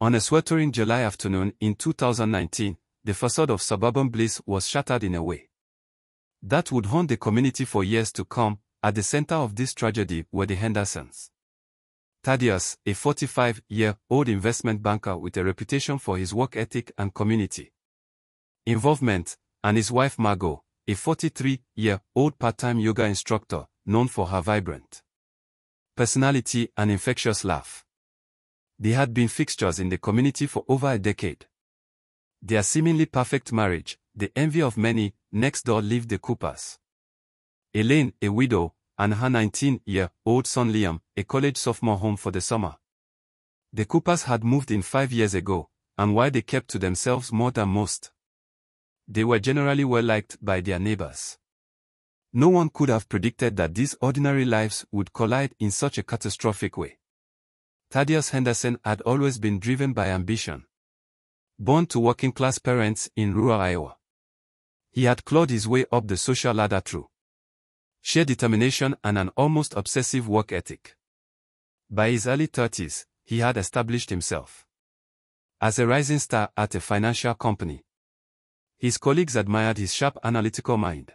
On a sweltering July afternoon in 2019, the facade of suburban bliss was shattered in a way that would haunt the community for years to come. At the center of this tragedy were the Hendersons. Thaddeus, a 45-year-old investment banker with a reputation for his work ethic and community involvement, and his wife Margot, a 43-year-old part-time yoga instructor known for her vibrant personality and infectious laugh. They had been fixtures in the community for over a decade. Their seemingly perfect marriage, the envy of many, next door lived the Coopers. Elaine, a widow, and her 19-year-old son Liam, a college sophomore, home for the summer. The Coopers had moved in 5 years ago, and while they kept to themselves more than most, they were generally well liked by their neighbors. No one could have predicted that these ordinary lives would collide in such a catastrophic way. Thaddeus Henderson had always been driven by ambition. Born to working-class parents in rural Iowa, he had clawed his way up the social ladder through sheer determination and an almost obsessive work ethic. By his early 30s, he had established himself as a rising star at a financial company. His colleagues admired his sharp analytical mind,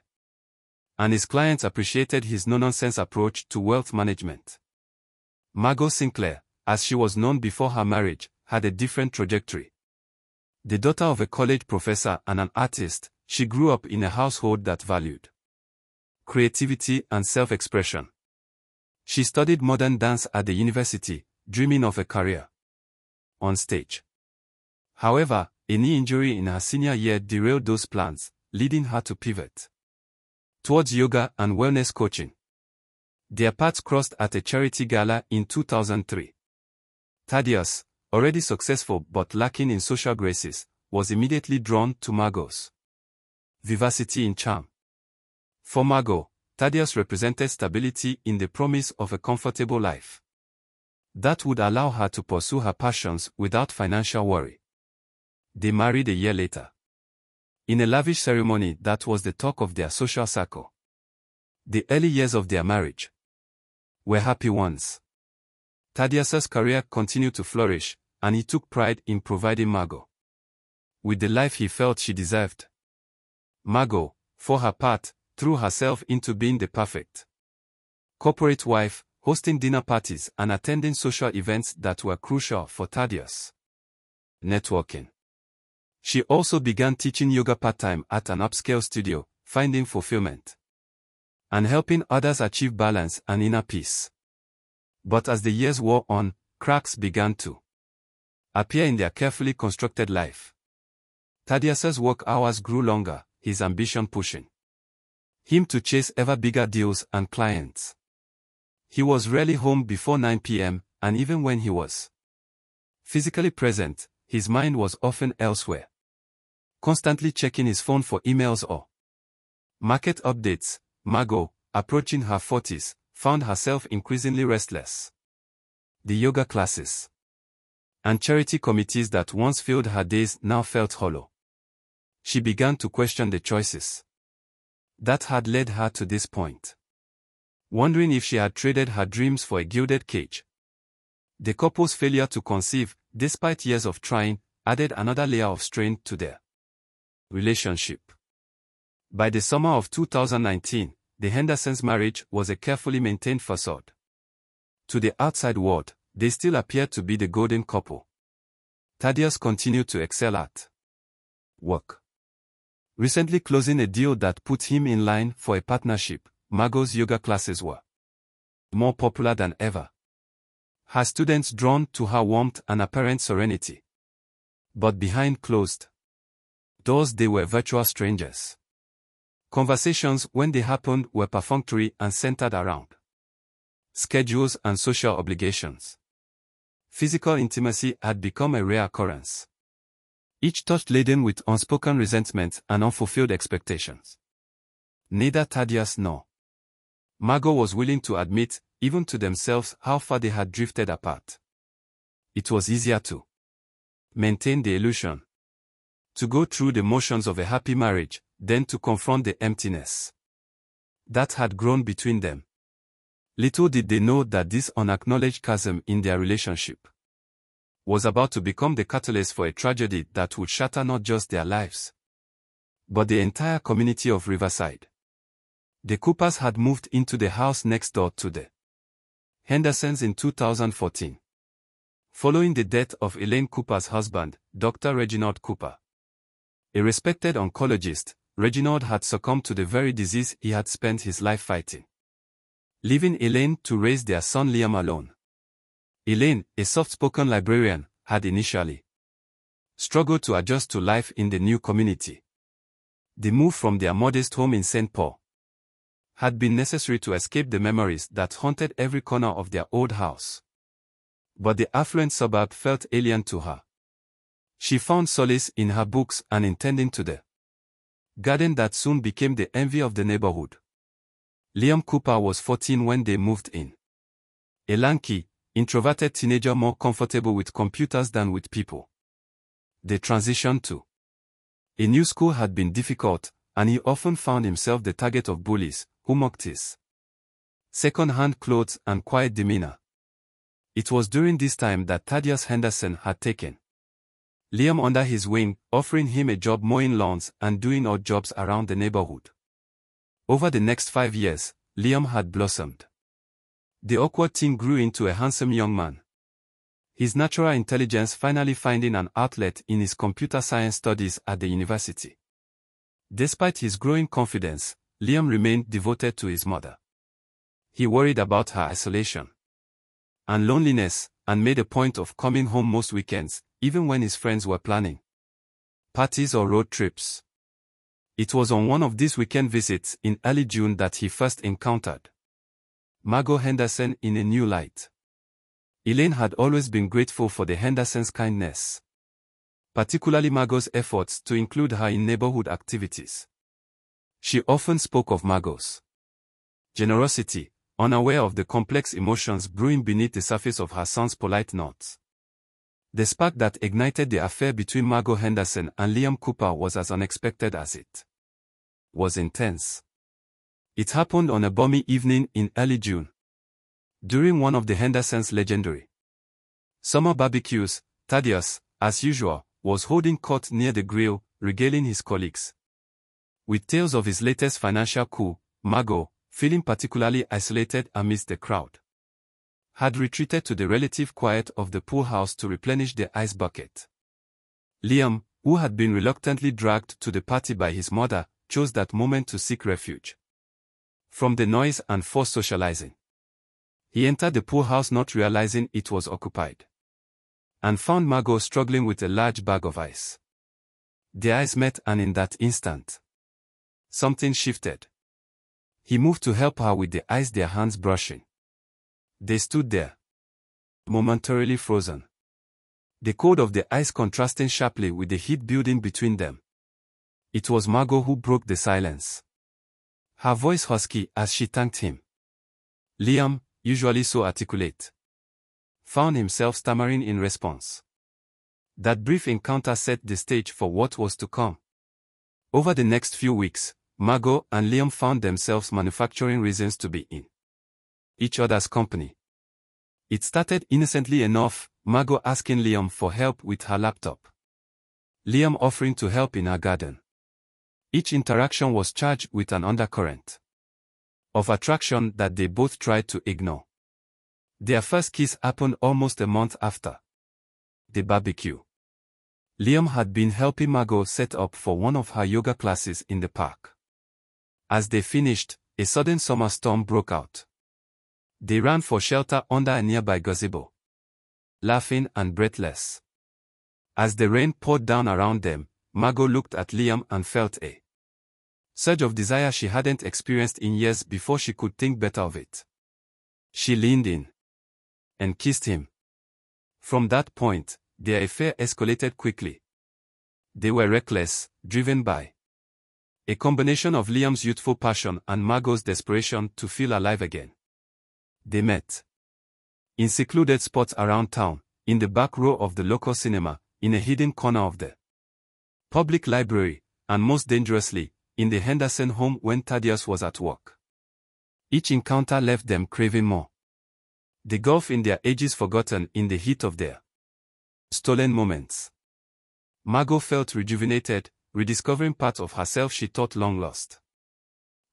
and his clients appreciated his no-nonsense approach to wealth management. Margot Sinclair, as she was known before her marriage, had a different trajectory. The daughter of a college professor and an artist, she grew up in a household that valued creativity and self-expression. She studied modern dance at the university, dreaming of a career on stage. However, a knee injury in her senior year derailed those plans, leading her to pivot towards yoga and wellness coaching. Their paths crossed at a charity gala in 2003. Thaddeus, already successful but lacking in social graces, was immediately drawn to Margot's vivacity and charm. For Margot, Thaddeus represented stability in the promise of a comfortable life that would allow her to pursue her passions without financial worry. They married a year later, in a lavish ceremony that was the talk of their social circle. The early years of their marriage were happy ones. Thaddeus's career continued to flourish, and he took pride in providing Margot with the life he felt she deserved. Margot, for her part, threw herself into being the perfect corporate wife, hosting dinner parties and attending social events that were crucial for Thaddeus' networking. She also began teaching yoga part-time at an upscale studio, finding fulfillment and helping others achieve balance and inner peace. But as the years wore on, cracks began to appear in their carefully constructed life. Thaddeus's work hours grew longer, his ambition pushing him to chase ever bigger deals and clients. He was rarely home before 9 p.m., and even when he was physically present, his mind was often elsewhere, constantly checking his phone for emails or market updates. Margot, approaching her 40s, found herself increasingly restless. The yoga classes and charity committees that once filled her days now felt hollow. She began to question the choices that had led her to this point, wondering if she had traded her dreams for a gilded cage. The couple's failure to conceive, despite years of trying, added another layer of strain to their relationship. By the summer of 2019, the Hendersons' marriage was a carefully maintained facade. To the outside world, they still appeared to be the golden couple. Thaddeus continued to excel at work, recently closing a deal that put him in line for a partnership. Margot's yoga classes were more popular than ever, her students drawn to her warmth and apparent serenity. But behind closed doors they were virtual strangers. Conversations, when they happened, were perfunctory and centered around schedules and social obligations. Physical intimacy had become a rare occurrence, each touch laden with unspoken resentment and unfulfilled expectations. Neither Thaddeus nor Margot was willing to admit, even to themselves, how far they had drifted apart. It was easier to maintain the illusion, to go through the motions of a happy marriage, than to confront the emptiness that had grown between them. Little did they know that this unacknowledged chasm in their relationship was about to become the catalyst for a tragedy that would shatter not just their lives, but the entire community of Riverside. The Coopers had moved into the house next door to the Hendersons in 2014. Following the death of Elaine Cooper's husband, Dr. Reginald Cooper. A respected oncologist, Reginald had succumbed to the very disease he had spent his life fighting, leaving Elaine to raise their son Liam alone. Elaine, a soft-spoken librarian, had initially struggled to adjust to life in the new community. The move from their modest home in St. Paul had been necessary to escape the memories that haunted every corner of their old house. But the affluent suburb felt alien to her. She found solace in her books and in tending to the garden that soon became the envy of the neighborhood. Liam Cooper was 14 when they moved in. A lanky, introverted teenager more comfortable with computers than with people. The transition to a new school had been difficult, and he often found himself the target of bullies, who mocked his second-hand clothes and quiet demeanor. It was during this time that Thaddeus Henderson had taken Liam under his wing, offering him a job mowing lawns and doing odd jobs around the neighborhood. Over the next 5 years, Liam had blossomed. The awkward teen grew into a handsome young man, his natural intelligence finally finding an outlet in his computer science studies at the university. Despite his growing confidence, Liam remained devoted to his mother. He worried about her isolation and loneliness, and made a point of coming home most weekends, even when his friends were planning parties or road trips. It was on one of these weekend visits in early June that he first encountered Margot Henderson in a new light. Elaine had always been grateful for the Hendersons' kindness, particularly Margot's efforts to include her in neighborhood activities. She often spoke of Margot's generosity, unaware of the complex emotions brewing beneath the surface of her son's polite nods. The spark that ignited the affair between Margot Henderson and Liam Cooper was as unexpected as it was intense. It happened on a balmy evening in early June. During one of the Hendersons' legendary summer barbecues, Thaddeus, as usual, was holding court near the grill, regaling his colleagues with tales of his latest financial coup. Margot, feeling particularly isolated amidst the crowd, had retreated to the relative quiet of the pool house to replenish the ice bucket. Liam, who had been reluctantly dragged to the party by his mother, chose that moment to seek refuge from the noise and forced socializing. He entered the pool house not realizing it was occupied, and found Margot struggling with a large bag of ice. Their eyes met, and in that instant, something shifted. He moved to help her with the ice, their hands brushing. They stood there, momentarily frozen, the cold of the ice contrasting sharply with the heat building between them. It was Margot who broke the silence, her voice husky as she thanked him. Liam, usually so articulate, found himself stammering in response. That brief encounter set the stage for what was to come. Over the next few weeks, Margot and Liam found themselves manufacturing reasons to be in each other's company. It started innocently enough, Margot asking Liam for help with her laptop, Liam offering to help in her garden. Each interaction was charged with an undercurrent of attraction that they both tried to ignore. Their first kiss happened almost a month after the barbecue. Liam had been helping Margot set up for one of her yoga classes in the park. As they finished, a sudden summer storm broke out. They ran for shelter under a nearby gazebo, laughing and breathless. As the rain poured down around them, Margot looked at Liam and felt a surge of desire she hadn't experienced in years before she could think better of it. She leaned in and kissed him. From that point, their affair escalated quickly. They were reckless, driven by a combination of Liam's youthful passion and Margot's desperation to feel alive again. They met in secluded spots around town, in the back row of the local cinema, in a hidden corner of the public library, and most dangerously, in the Henderson home when Thaddeus was at work. Each encounter left them craving more. The gulf in their ages forgotten in the heat of their Stolen moments. Margot felt rejuvenated, rediscovering parts of herself she thought long lost.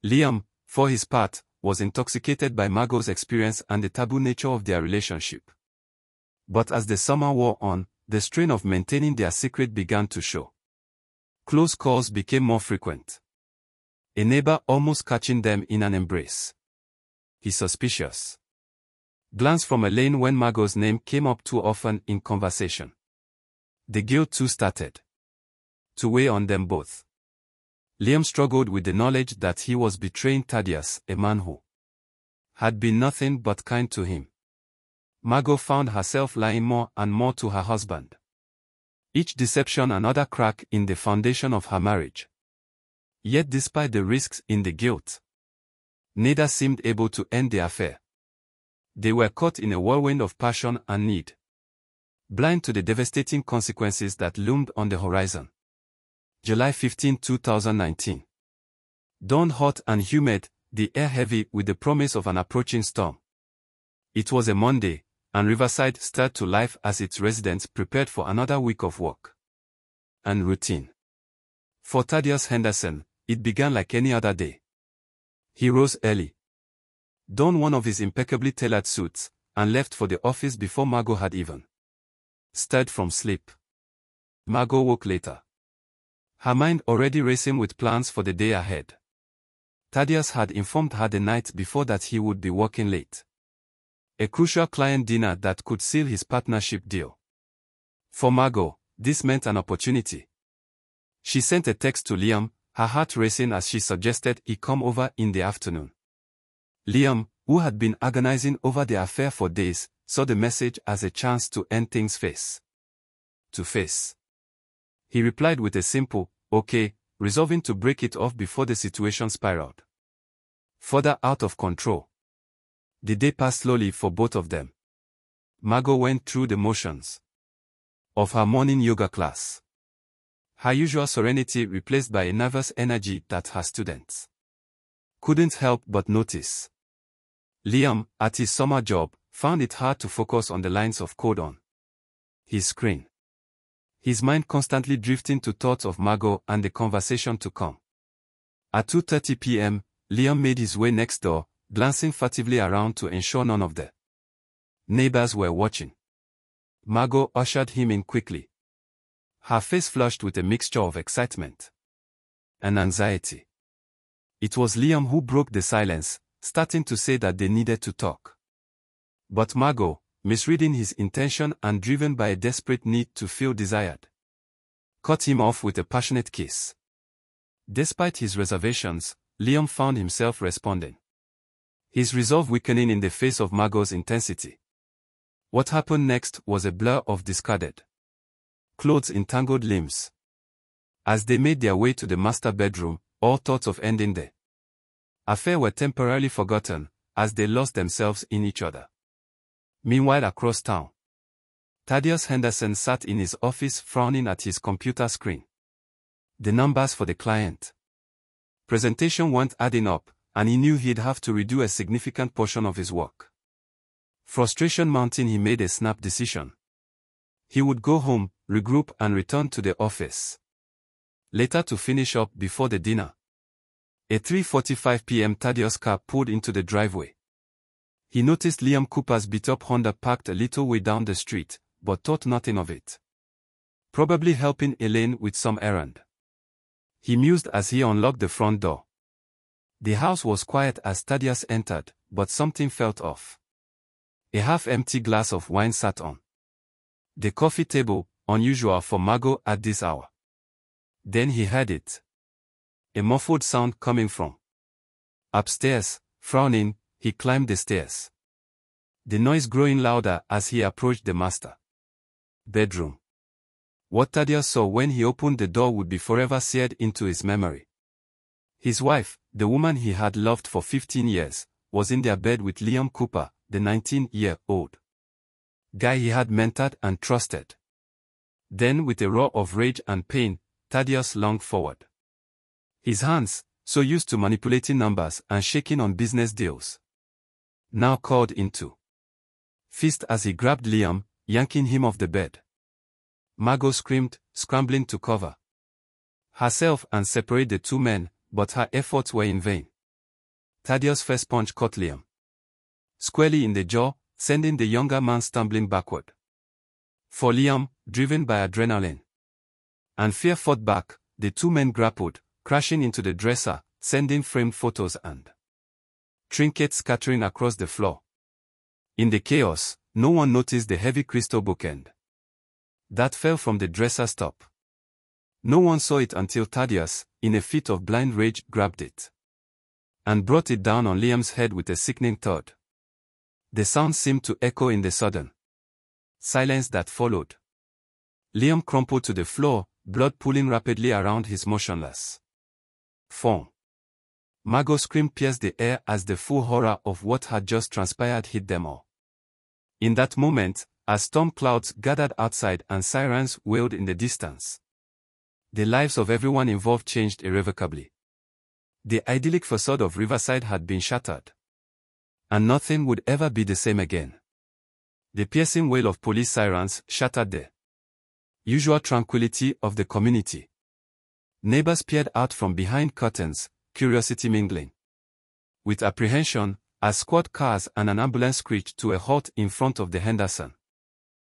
Liam, for his part, was intoxicated by Margot's experience and the taboo nature of their relationship. But as the summer wore on, the strain of maintaining their secret began to show. Close calls became more frequent. A neighbor almost catching them in an embrace. He's suspicious. Glance from Elaine when Margot's name came up too often in conversation. The guilt too started to weigh on them both. Liam struggled with the knowledge that he was betraying Thaddeus, a man who had been nothing but kind to him. Margot found herself lying more and more to her husband. Each deception another crack in the foundation of her marriage. Yet despite the risks in the guilt, neither seemed able to end the affair. They were caught in a whirlwind of passion and need, blind to the devastating consequences that loomed on the horizon. July 15, 2019. Dawn hot and humid, the air heavy with the promise of an approaching storm. It was a Monday, and Riverside stirred to life as its residents prepared for another week of work and routine. For Thaddeus Henderson, it began like any other day. He rose early, donned one of his impeccably tailored suits, and left for the office before Margot had even stirred from sleep. Margot woke later, her mind already racing with plans for the day ahead. Thaddeus had informed her the night before that he would be working late. A crucial client dinner that could seal his partnership deal. For Margot, this meant an opportunity. She sent a text to Liam, her heart racing as she suggested he come over in the afternoon. Liam, who had been agonizing over the affair for days, saw the message as a chance to end things face to face. He replied with a simple, "Okay," resolving to break it off before the situation spiraled further out of control. The day passed slowly for both of them. Margot went through the motions of her morning yoga class. Her usual serenity replaced by a nervous energy that her students couldn't help but notice. Liam, at his summer job, found it hard to focus on the lines of code on his screen. His mind constantly drifting to thoughts of Margot and the conversation to come. At 2:30 p.m., Liam made his way next door, glancing furtively around to ensure none of the neighbors were watching. Margot ushered him in quickly, her face flushed with a mixture of excitement and anxiety. It was Liam who broke the silence, starting to say that they needed to talk. But Margot, misreading his intention and driven by a desperate need to feel desired, cut him off with a passionate kiss. Despite his reservations, Liam found himself responding, his resolve weakening in the face of Margot's intensity. What happened next was a blur of discarded clothes, entangled limbs. As they made their way to the master bedroom, all thoughts of ending the affair were temporarily forgotten, as they lost themselves in each other. Meanwhile, across town, Thaddeus Henderson sat in his office frowning at his computer screen. The numbers for the client presentation weren't adding up, and he knew he'd have to redo a significant portion of his work. Frustration mounting, he made a snap decision. He would go home, regroup and return to the office later to finish up before the dinner. At 3:45 p.m. Thaddeus' car pulled into the driveway. He noticed Liam Cooper's beat-up Honda parked a little way down the street, but thought nothing of it. Probably helping Elaine with some errand, he mused as he unlocked the front door. The house was quiet as Thaddeus entered, but something felt off. A half-empty glass of wine sat on the coffee table, unusual for Margot at this hour. Then he heard it. A muffled sound coming from upstairs. Frowning, he climbed the stairs, the noise growing louder as he approached the master bedroom. What Thaddeus saw when he opened the door would be forever seared into his memory. His wife, the woman he had loved for 15 years, was in their bed with Liam Cooper, the 19-year-old guy he had mentored and trusted. Then, with a roar of rage and pain, Thaddeus lunged forward. His hands, so used to manipulating numbers and shaking on business deals, now called into fist as he grabbed Liam, yanking him off the bed. Margot screamed, scrambling to cover herself and separate the two men, but her efforts were in vain. Thaddeus' first punch caught Liam squarely in the jaw, sending the younger man stumbling backward. For Liam, driven by adrenaline and fear, fought back. The two men grappled, crashing into the dresser, sending framed photos and trinkets scattering across the floor. In the chaos, no one noticed the heavy crystal bookend that fell from the dresser's top. No one saw it until Thaddeus, in a fit of blind rage, grabbed it and brought it down on Liam's head with a sickening thud. The sound seemed to echo in the sudden silence that followed. Liam crumpled to the floor, blood pooling rapidly around his motionless form. Margot's scream pierced the air as the full horror of what had just transpired hit them all. In that moment, as storm clouds gathered outside and sirens wailed in the distance, the lives of everyone involved changed irrevocably. The idyllic facade of Riverside had been shattered, and nothing would ever be the same again. The piercing wail of police sirens shattered the usual tranquility of the community. Neighbors peered out from behind curtains, curiosity mingling with apprehension, as squad cars and an ambulance screeched to a halt in front of the Henderson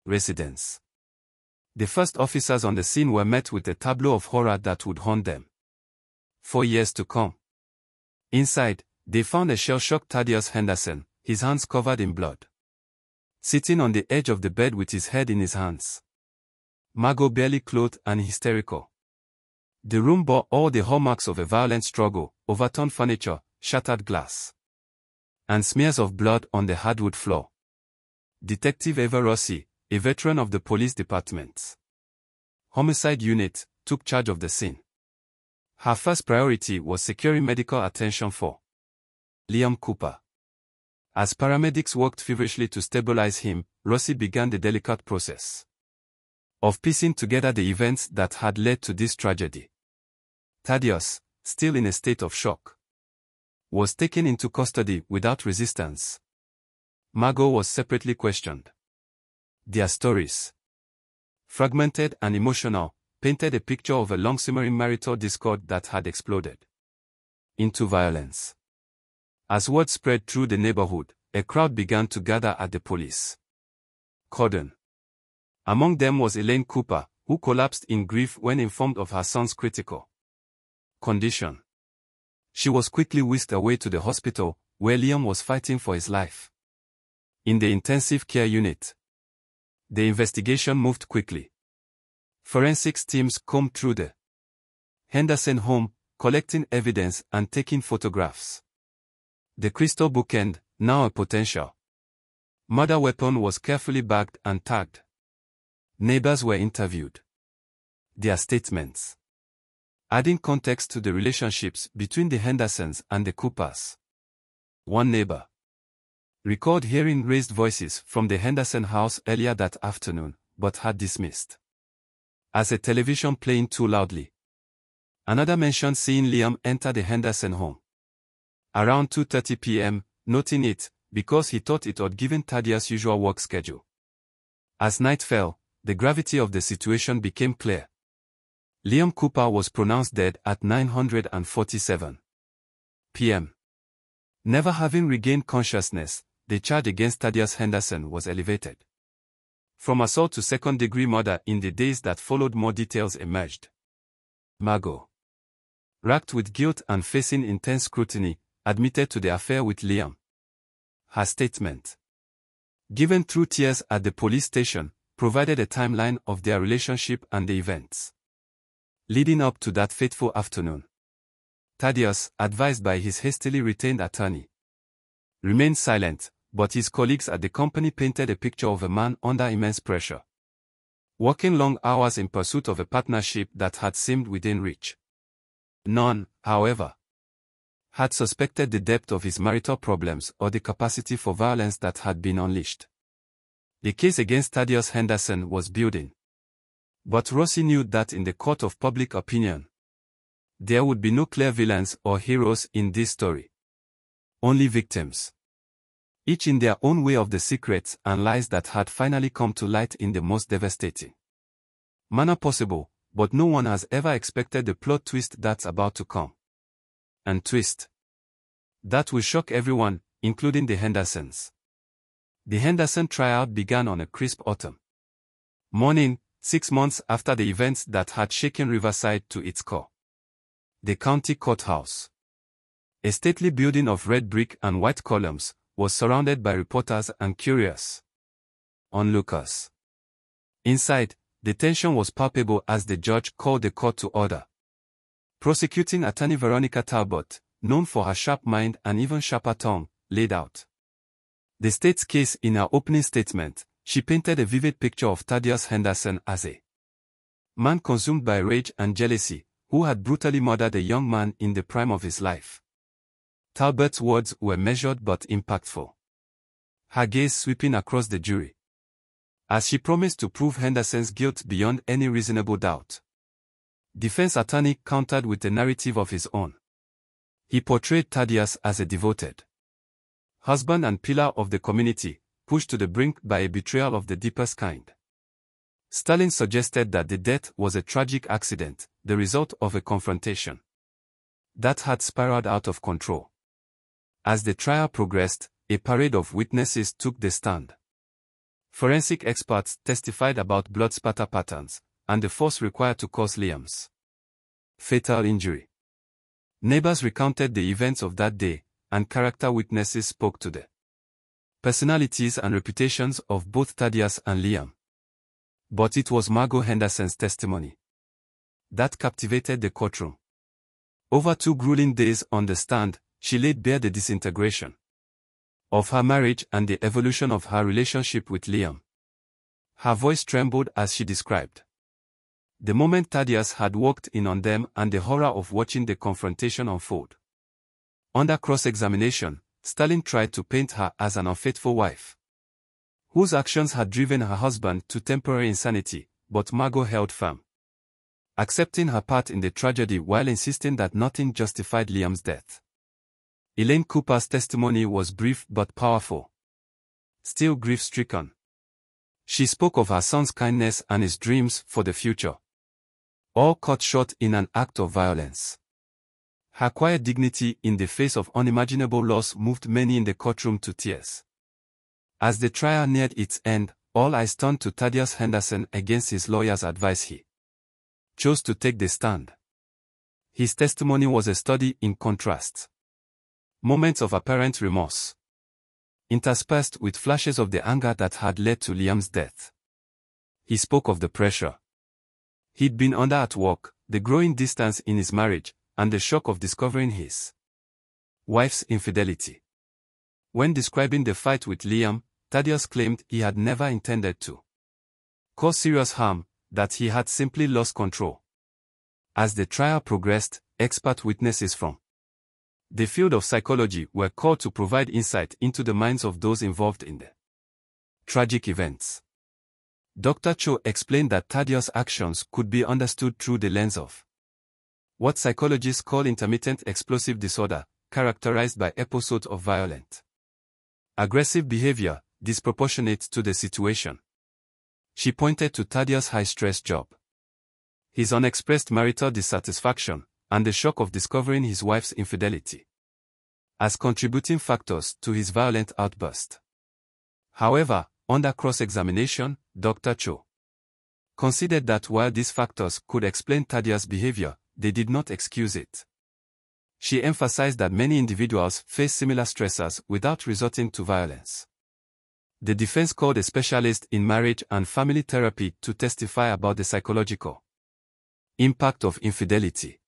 residence. The first officers on the scene were met with a tableau of horror that would haunt them for years to come. Inside, they found a shell-shocked Thaddeus Henderson, his hands covered in blood, sitting on the edge of the bed with his head in his hands. Margot barely clothed and hysterical. The room bore all the hallmarks of a violent struggle: overturned furniture, shattered glass, and smears of blood on the hardwood floor. Detective Eva Rossi, a veteran of the police department's homicide unit, took charge of the scene. Her first priority was securing medical attention for Liam Cooper. As paramedics worked feverishly to stabilize him, Rossi began the delicate process of piecing together the events that had led to this tragedy. Thaddeus, still in a state of shock, was taken into custody without resistance. Margot was separately questioned. Their stories, fragmented and emotional, painted a picture of a long-simmering marital discord that had exploded into violence. As word spread through the neighborhood, a crowd began to gather at the police cordon. Among them was Elaine Cooper, who collapsed in grief when informed of her son's critical condition. She was quickly whisked away to the hospital, where Liam was fighting for his life. In the intensive care unit, the investigation moved quickly. Forensics teams combed through the Henderson home, collecting evidence and taking photographs. The crystal bookend, now a potential murder weapon, was carefully bagged and tagged. Neighbors were interviewed. Their statements, adding context to the relationships between the Hendersons and the Coopers. One neighbor recalled hearing raised voices from the Henderson house earlier that afternoon, but had dismissed as a television playing too loudly. Another mentioned seeing Liam enter the Henderson home around 2:30 p.m., noting it because he thought it had given Thaddeus' usual work schedule. As night fell, the gravity of the situation became clear. Liam Cooper was pronounced dead at 9:47 p.m. Never having regained consciousness, the charge against Thaddeus Henderson was elevated from assault to second-degree murder. In the days that followed, more details emerged. Margot, racked with guilt and facing intense scrutiny, admitted to the affair with Liam. Her statement, given through tears at the police station, provided a timeline of their relationship and the events leading up to that fateful afternoon. Thaddeus, advised by his hastily retained attorney, remained silent, but his colleagues at the company painted a picture of a man under immense pressure, working long hours in pursuit of a partnership that had seemed within reach. None, however, had suspected the depth of his marital problems or the capacity for violence that had been unleashed. The case against Thaddeus Henderson was building. But Rossi knew that in the court of public opinion, there would be no clear villains or heroes in this story. Only victims, each in their own way, of the secrets and lies that had finally come to light in the most devastating manner possible, but no one has ever expected the plot twist that's about to come. And twist that will shock everyone, including the Hendersons. The Henderson tryout began on a crisp autumn morning, 6 months after the events that had shaken Riverside to its core. The county courthouse, a stately building of red brick and white columns, was surrounded by reporters and curious onlookers. Inside, the tension was palpable as the judge called the court to order. Prosecuting attorney Veronica Talbot, known for her sharp mind and even sharper tongue, laid out the state's case in her opening statement. She painted a vivid picture of Thaddeus Henderson as a man consumed by rage and jealousy, who had brutally murdered a young man in the prime of his life. Talbot's words were measured but impactful, her gaze sweeping across the jury, as she promised to prove Henderson's guilt beyond any reasonable doubt. Defense attorney countered with a narrative of his own. He portrayed Thaddeus as a devoted husband and pillar of the community, pushed to the brink by a betrayal of the deepest kind. Stalin suggested that the death was a tragic accident, the result of a confrontation that had spiraled out of control. As the trial progressed, a parade of witnesses took the stand. Forensic experts testified about blood spatter patterns and the force required to cause Liam's fatal injury. Neighbors recounted the events of that day, and character witnesses spoke to the personalities and reputations of both Thaddeus and Liam. But it was Margot Henderson's testimony that captivated the courtroom. Over 2 grueling days on the stand, she laid bare the disintegration of her marriage and the evolution of her relationship with Liam. Her voice trembled as she described the moment Thaddeus had walked in on them and the horror of watching the confrontation unfold. Under cross-examination, Stalin tried to paint her as an unfaithful wife whose actions had driven her husband to temporary insanity, but Margot held firm, accepting her part in the tragedy while insisting that nothing justified Liam's death. Elaine Cooper's testimony was brief but powerful. Still grief-stricken, she spoke of her son's kindness and his dreams for the future, all cut short in an act of violence. Her quiet dignity in the face of unimaginable loss moved many in the courtroom to tears. As the trial neared its end, all eyes turned to Thaddeus Henderson against his lawyer's advice. He chose to take the stand. His testimony was a study in contrast. Moments of apparent remorse, interspersed with flashes of the anger that had led to Liam's death. He spoke of the pressure he'd been under at work, the growing distance in his marriage, and the shock of discovering his wife's infidelity. When describing the fight with Liam, Thaddeus claimed he had never intended to cause serious harm, that he had simply lost control. As the trial progressed, expert witnesses from the field of psychology were called to provide insight into the minds of those involved in the tragic events. Dr. Cho explained that Thaddeus' actions could be understood through the lens of what psychologists call intermittent explosive disorder, characterized by episodes of violent, aggressive behavior, disproportionate to the situation. She pointed to Thaddeus' high-stress job, his unexpressed marital dissatisfaction, and the shock of discovering his wife's infidelity as contributing factors to his violent outburst. However, under cross-examination, Dr. Cho considered that while these factors could explain Thaddeus' behavior, they did not excuse it. She emphasized that many individuals face similar stressors without resorting to violence. The defense called a specialist in marriage and family therapy to testify about the psychological impact of infidelity.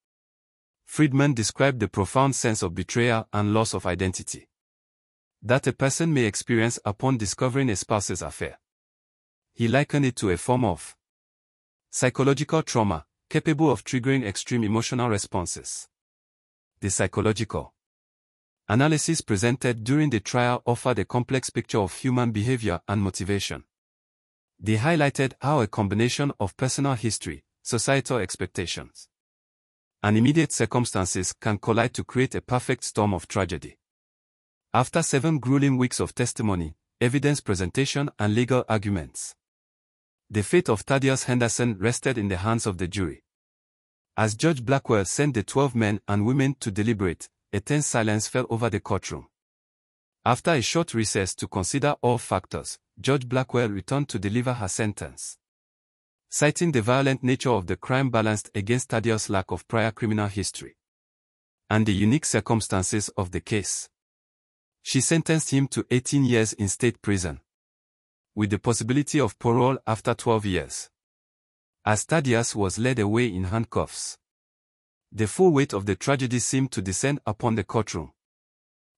Friedman described the profound sense of betrayal and loss of identity that a person may experience upon discovering a spouse's affair. He likened it to a form of psychological trauma, capable of triggering extreme emotional responses. The psychological analysis presented during the trial offered a complex picture of human behavior and motivation. They highlighted how a combination of personal history, societal expectations, and immediate circumstances can collide to create a perfect storm of tragedy. After 7 grueling weeks of testimony, evidence presentation and legal arguments, The fate of Thaddeus Henderson rested in the hands of the jury. As Judge Blackwell sent the 12 men and women to deliberate, a tense silence fell over the courtroom. After a short recess to consider all factors, Judge Blackwell returned to deliver her sentence. Citing the violent nature of the crime balanced against Thaddeus' lack of prior criminal history and the unique circumstances of the case, she sentenced him to 18 years in state prison, with the possibility of parole after 12 years. As Thaddeus was led away in handcuffs, the full weight of the tragedy seemed to descend upon the courtroom.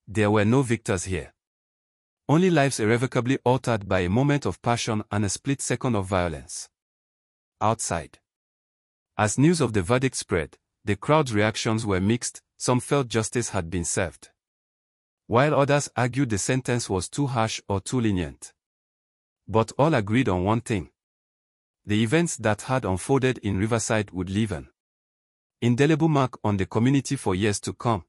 There were no victors here. Only lives irrevocably altered by a moment of passion and a split second of violence. Outside, as news of the verdict spread, the crowd's reactions were mixed. Some felt justice had been served, while others argued the sentence was too harsh or too lenient. But all agreed on one thing: the events that had unfolded in Riverside would leave an indelible mark on the community for years to come.